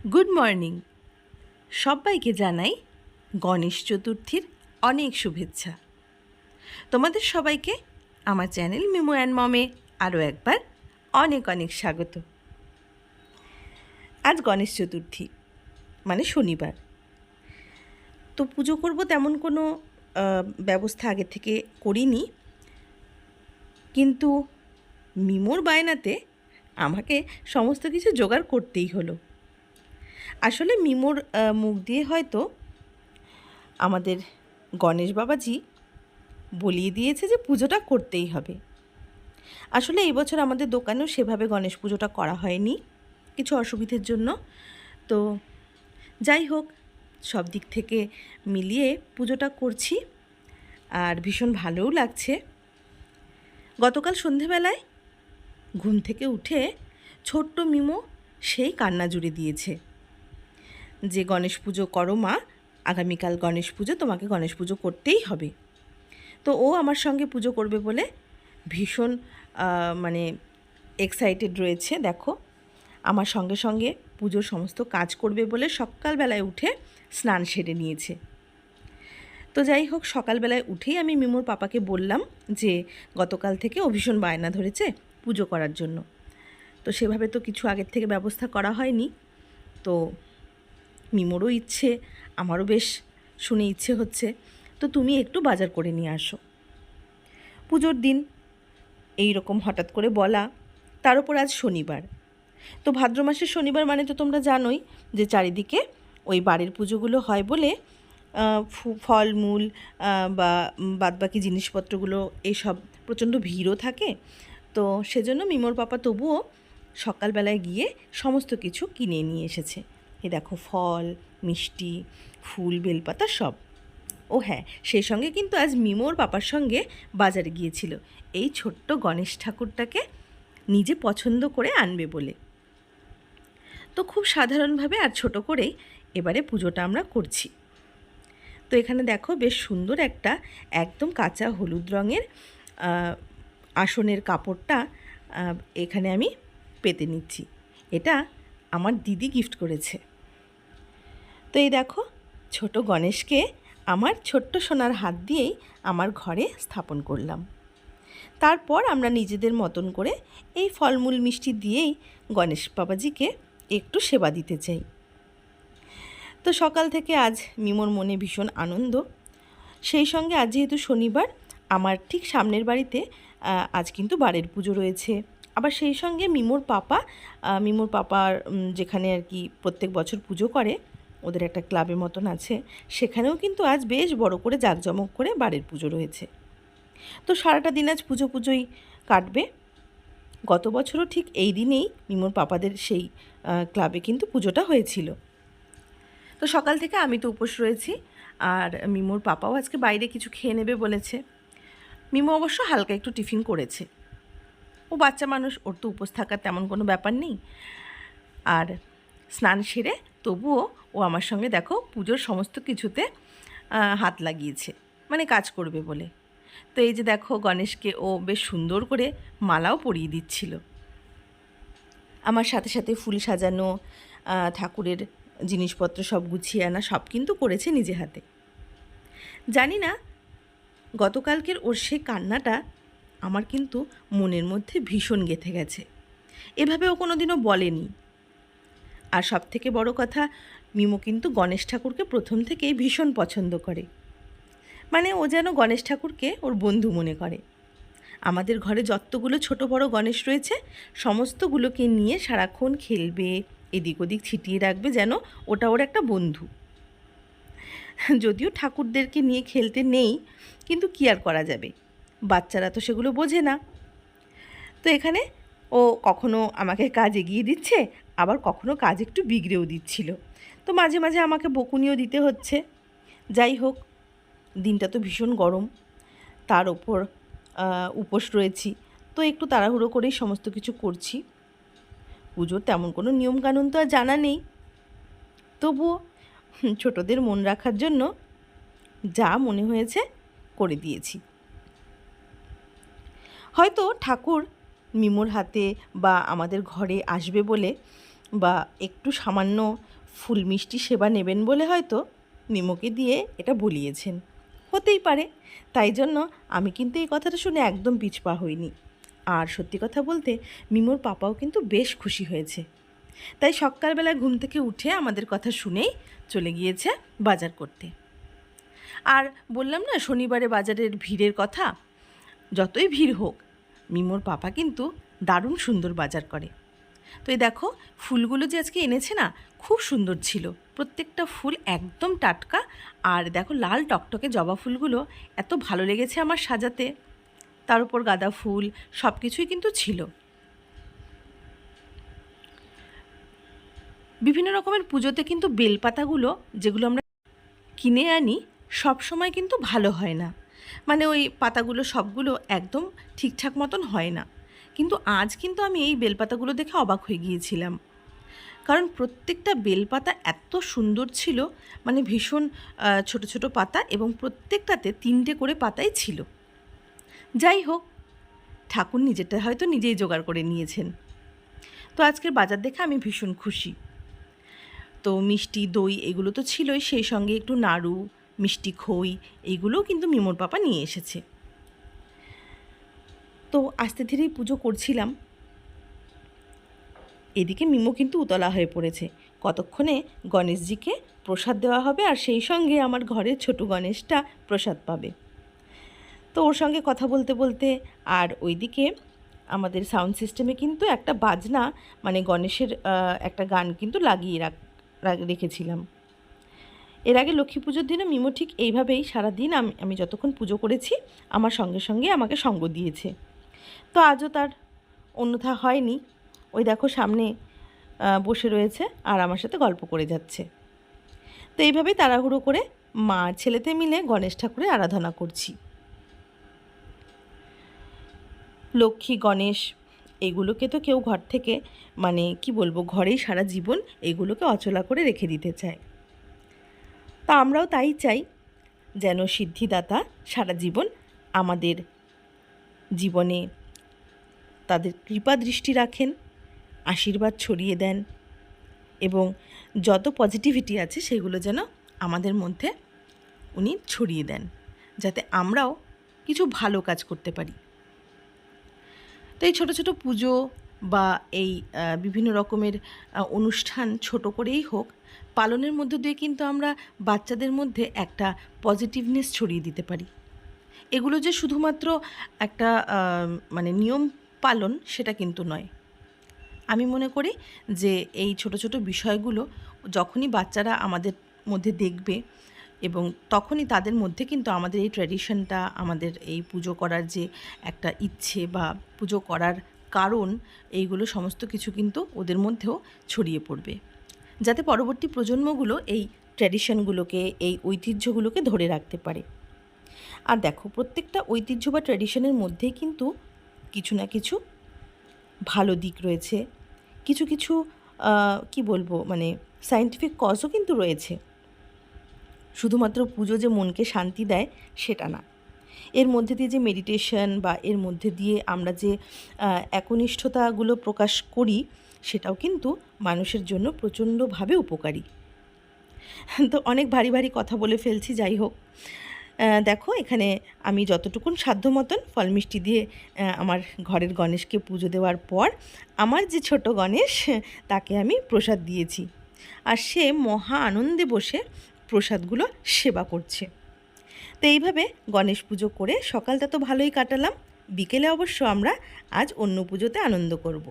Good morning. সবাইকে জানাই গণেশ চতুর্থীর অনেক শুভেচ্ছা। তোমাদের সবাইকে আমার চ্যানেল মিমো অ্যান্ড মমে আরও একবার অনেক অনেক স্বাগত। আজ গণেশ চতুর্থী মানে শনিবার, তো পুজো করব তেমন কোনো ব্যবস্থা আগে থেকে করিনি, কিন্তু মিমোর বায়নাতে আমাকে সমস্ত কিছু জোগাড় করতেই হলো। আসলে মিমোর মুখ দিয়ে হয়তো আমাদের গণেশ বাবাজি বলিয়ে দিয়েছে যে পুজোটা করতেই হবে। আসলে এই বছর আমাদের দোকানেও সেভাবে গণেশ পুজোটা করা হয়নি কিছু অসুবিধার জন্য। তো যাই হোক, সব দিক থেকে মিলিয়ে পুজোটা করছি আর ভীষণ ভালোও লাগছে। গতকাল সন্ধেবেলায় ঘুম থেকে উঠে ছোট্ট মিমো সেই কান্না জুড়ে দিয়েছে যে গণেশ পুজো করো মা, আগামীকাল গণেশ পুজো, তোমাকে গণেশ পুজো করতেই হবে। তো ও আমার সঙ্গে পুজো করবে বলে ভীষণ মানে এক্সাইটেড রয়েছে। দেখো, আমার সঙ্গে সঙ্গে পুজোর সমস্ত কাজ করবে বলে সকালবেলায় উঠে স্নান সেরে নিয়েছে। তো যাই হোক, সকালবেলায় উঠেই আমি মিমোর পাপাকে বললাম যে গতকাল থেকে ও ভীষণ বায়না ধরেছে পুজো করার জন্য। তো সেভাবে তো কিছু আগের থেকে ব্যবস্থা করা হয়নি। তো মিমোরও ইচ্ছে, আমারও বেশ শুনে ইচ্ছে হচ্ছে, তো তুমি একটু বাজার করে নিয়ে আসো। পুজোর দিন এই রকম হঠাৎ করে বলা, তার উপর আজ শনিবার। তো ভাদ্র মাসের শনিবার মানে তো তোমরা জানোই যে চারিদিকে ওই বাড়ির পুজোগুলো হয় বলে ফলমূল বা বাদবাকি জিনিসপত্রগুলো এইসব প্রচণ্ড ভিড়ও থাকে। তো সেজন্য মিমোর পাপা তবুও সকালবেলায় গিয়ে সমস্ত কিছু কিনে নিয়ে এসেছে। এই দেখো, ফল, মিষ্টি, ফুল, বেলপাতা সব। ও হ্যাঁ, সেই সঙ্গে কিন্তু আজ মিমোর পাপার সঙ্গে বাজারে গিয়েছিল এই ছোট্ট গণেশ ঠাকুরটাকে নিজে পছন্দ করে আনবে বলে। তো খুব সাধারণভাবে আর ছোট করেই এবারে পুজোটা আমরা করছি। তো এখানে দেখো, বেশ সুন্দর একটা একদম কাঁচা হলুদ রঙের আসনের কাপড়টা এখানে আমি পেতে নিচ্ছি। এটা আমার দিদি গিফট করেছে। তো এই দেখো, ছোট গণেশকে আমার ছোট্ট সোনার হাত দিয়েই আমার ঘরে স্থাপন করলাম। তারপর আমরা নিজেদের মতন করে এই ফলমূল মিষ্টি দিয়েই গণেশ বাবাজিকে একটু সেবা দিতে চাই। তো সকাল থেকে আজ মিমোর মনে ভীষণ আনন্দ। সেই সঙ্গে আজ যেহেতু শনিবার, আমার ঠিক সামনের বাড়িতে আজ কিন্তু বাড়ির পুজো রয়েছে। আবার সেই সঙ্গে মিমোর পাপার যেখানে আর কি প্রত্যেক বছর পুজো করে, ওদের একটা ক্লাবের মতন আছে, সেখানেও কিন্তু আজ বেশ বড় করে জাঁকজমক করে বাড়ির পুজো রয়েছে। তো সারাটা দিন আজ পুজোই কাটবে। গত বছরও ঠিক এই দিনেই মিমোর পাপাদের সেই ক্লাবে কিন্তু পুজোটা হয়েছিল। তো সকাল থেকে আমি তো উপোস রয়েছি, আর মিমোর পাপাও আজকে বাইরে কিছু খেয়ে নেবে বলেছে। মিমো অবশ্য হালকা একটু টিফিন করেছে, ও বাচ্চা মানুষ, ওর তো উপোস থাকার তেমন কোনো ব্যাপার নেই। আর স্নান সেরে তবুও ও আমার সঙ্গে দেখো পুজোর সমস্ত কিছুতে হাত লাগিয়েছে, মানে কাজ করবে বলে। তো এই যে দেখো, গণেশকে ও বেশ সুন্দর করে মালাও পরিয়ে দিচ্ছিল। আমার সাথে সাথে ফুল সাজানো, ঠাকুরের জিনিসপত্র সব গুছিয়ে আনা, সব কিন্তু করেছে নিজে হাতে। জানি না, গতকালকের ওর সেই কান্নাটা আমার কিন্তু মনের মধ্যে ভীষণ গেঁথে গেছে। এভাবে ও কোনো দিনও বলেনি। আর সব থেকে বড় কথা, মিমো কিন্তু গণেশ ঠাকুরকে প্রথম থেকেই ভীষণ পছন্দ করে। মানে ও যেন গণেশ ঠাকুরকে ওর বন্ধু মনে করে। আমাদের ঘরে যতগুলো ছোট বড় গণেশ রয়েছে, সমস্তগুলোকে নিয়ে সারাক্ষণ খেলবে, এদিক ওদিক ছিটিয়ে রাখবে, যেন ওটা ওর একটা বন্ধু। যদিও ঠাকুরদেরকে নিয়ে খেলতে নেই, কিন্তু কী আর করা যাবে, বাচ্চারা তো সেগুলো বোঝে না। তো এখানে ও কখনো আমাকে কাজ এগিয়ে দিচ্ছে, আবার কখনো কাজ একটু বিগড়েও দিচ্ছিল। তো মাঝে মাঝে আমাকে বকুনিও দিতে হচ্ছে। যাই হোক, দিনটা তো ভীষণ গরম, তার ওপর উপোস রয়েছি, তো একটু তাড়াহুড়ো করেই সমস্ত কিছু করছি। পুজোর তেমন কোনো নিয়মকানুন তো আর জানা নেই, তবুও ছোটদের মন রাখার জন্য যা মনে হয়েছে করে দিয়েছি। হয়তো ঠাকুর মিমোর হাতে বা আমাদের ঘরে আসবে বলে বা একটু সামান্য ফুল মিষ্টি সেবা নেবেন বলে হয়তো মিমোকে দিয়ে এটা বলিয়েছেন, হতেই পারে। তাই জন্য আমি কিন্তু এই কথাটা শুনে একদম পিছপা হইনি। আর সত্যি কথা বলতে মিমোর পাপাও কিন্তু বেশ খুশি হয়েছে। তাই সকালবেলায় ঘুম থেকে উঠে আমাদের কথা শুনেই চলে গিয়েছে বাজার করতে। আর বললাম না শনিবারে বাজারের ভিড়ের কথা, যতই ভিড় হোক মিমোর পাপা কিন্তু দারুণ সুন্দর বাজার করে। তো এই দেখো ফুলগুলো যে আজকে এনেছে না, খুব সুন্দর ছিল, প্রত্যেকটা ফুল একদম টাটকা। আর দেখো লাল টকটকে জবা ফুলগুলো এত ভালো লেগেছে আমার সাজাতে, তার উপর গাঁদা ফুল, সব কিছুই কিন্তু ছিল। বিভিন্ন রকমের পুজোতে কিন্তু বেলপাতাগুলো যেগুলো আমরা কিনে আনি সব সময় কিন্তু ভালো হয় না, মানে ওই পাতাগুলো সবগুলো একদম ঠিকঠাক মতন হয় না। কিন্তু আজ কিন্তু আমি এই বেলপাতাগুলো দেখে অবাক হয়ে গিয়েছিলাম, কারণ প্রত্যেকটা বেলপাতা এত সুন্দর ছিল, মানে ভীষণ ছোট ছোট পাতা এবং প্রত্যেকটাতে 3টে করে পাতাই ছিল। যাই হোক, ঠাকুর নিজেরটা হয়তো নিজেই জোগাড় করে নিয়েছেন। তো আজকের বাজার দেখে আমি ভীষণ খুশি। তো মিষ্টি দই এগুলো তো ছিলই, সেই সঙ্গে একটু নাড়ু, মিষ্টি খই এইগুলোও কিন্তু মিমোর পাপা নিয়ে এসেছে। তো আস্তে ধীরেই পুজো করছিলাম, এদিকে মিমো কিন্তু উতলা হয়ে পড়েছে, কতক্ষণে গণেশজিকে প্রসাদ দেওয়া হবে আর সেই সঙ্গে আমার ঘরের ছোট গণেশটা প্রসাদ পাবে। তো ওর সঙ্গে কথা বলতে বলতে, আর ওইদিকে আমাদের সাউন্ড সিস্টেমে কিন্তু একটা বাজনা, মানে গণেশের একটা গান কিন্তু লাগিয়ে রেখেছিলাম। এর আগে লক্ষ্মী পুজোর দিনও মিমো ঠিক এইভাবেই সারাদিন আমি যতক্ষণ পুজো করেছি আমার সঙ্গে সঙ্গে আমাকে সঙ্গ দিয়েছে। তো আজও তার অন্যথা হয়নি। ওই দেখো সামনে বসে রয়েছে আর আমার সাথে গল্প করে যাচ্ছে। তো এইভাবেই তাড়াহুড়ো করে মা ছেলেতে মিলে গণেশ ঠাকুরের আরাধনা করছি। লক্ষ্মী গণেশ এগুলোকে তো কেউ ঘর থেকে, মানে কি বলবো, ঘরেই সারা জীবন এগুলোকে অচলা করে রেখে দিতে চায়। তা আমরাও তাই চাই, যেন সিদ্ধিদাতা সারা জীবন আমাদের জীবনে তাদের কৃপা দৃষ্টি রাখেন, আশীর্বাদ ছড়িয়ে দেন এবং যত পজিটিভিটি আছে সেগুলো যেন আমাদের মধ্যে উনি ছড়িয়ে দেন, যাতে আমরাও কিছু ভালো কাজ করতে পারি। তো এই ছোটো ছোটো পুজো বা এই বিভিন্ন রকমের অনুষ্ঠান ছোট করেই হোক পালনের মধ্য দিয়ে কিন্তু আমরা বাচ্চাদের মধ্যে একটা পজিটিভনেস ছড়িয়ে দিতে পারি। এগুলো যে শুধুমাত্র একটা মানে নিয়ম পালন সেটা কিন্তু নয়। আমি মনে করি যে এই ছোট ছোট বিষয়গুলো যখনই বাচ্চারা আমাদের মধ্যে দেখবে এবং তখনই তাদের মধ্যে কিন্তু আমাদের এই ট্র্যাডিশনটা, আমাদের এই পুজো করার যে একটা ইচ্ছে বা পুজো করার কারণ, এইগুলো সমস্ত কিছু কিন্তু ওদের মধ্যেও ছড়িয়ে পড়বে, যাতে পরবর্তী প্রজন্মগুলো এই ট্র্যাডিশনগুলোকে, এই ঐতিহ্যগুলোকে ধরে রাখতে পারে। আর দেখো প্রত্যেকটা ঐতিহ্য বা ট্র্যাডিশনের মধ্যেই কিন্তু কিছু না কিছু ভালো দিক রয়েছে, কিছু কিছু কি বলবো, মানে সায়েন্টিফিক কজও কিন্তু রয়েছে। শুধুমাত্র পুজো যে মনকে শান্তি দেয় সেটা না, এর মধ্যে দিয়ে যে মেডিটেশন বা এর মধ্যে দিয়ে আমরা যে একনিষ্ঠতাগুলো প্রকাশ করি সেটাও কিন্তু মানুষের জন্য প্রচণ্ডভাবে উপকারী। তো অনেক ভারী ভারী কথা বলে ফেলছি, যাই হোক। দেখো এখানে আমি যতটুকুন সাধ্য মতন ফল মিষ্টি দিয়ে আমার ঘরের গণেশকে পুজো দেওয়ার পর আমার যে ছোট গণেশ তাকে আমি প্রসাদ দিয়েছি, আর সে মহা আনন্দে বসে প্রসাদগুলো সেবা করছে। তো এইভাবে গণেশ পুজো করে সকালটা তো ভালোই কাটালাম, বিকেলে অবশ্য আমরা আজ অন্য পুজোতে আনন্দ করব।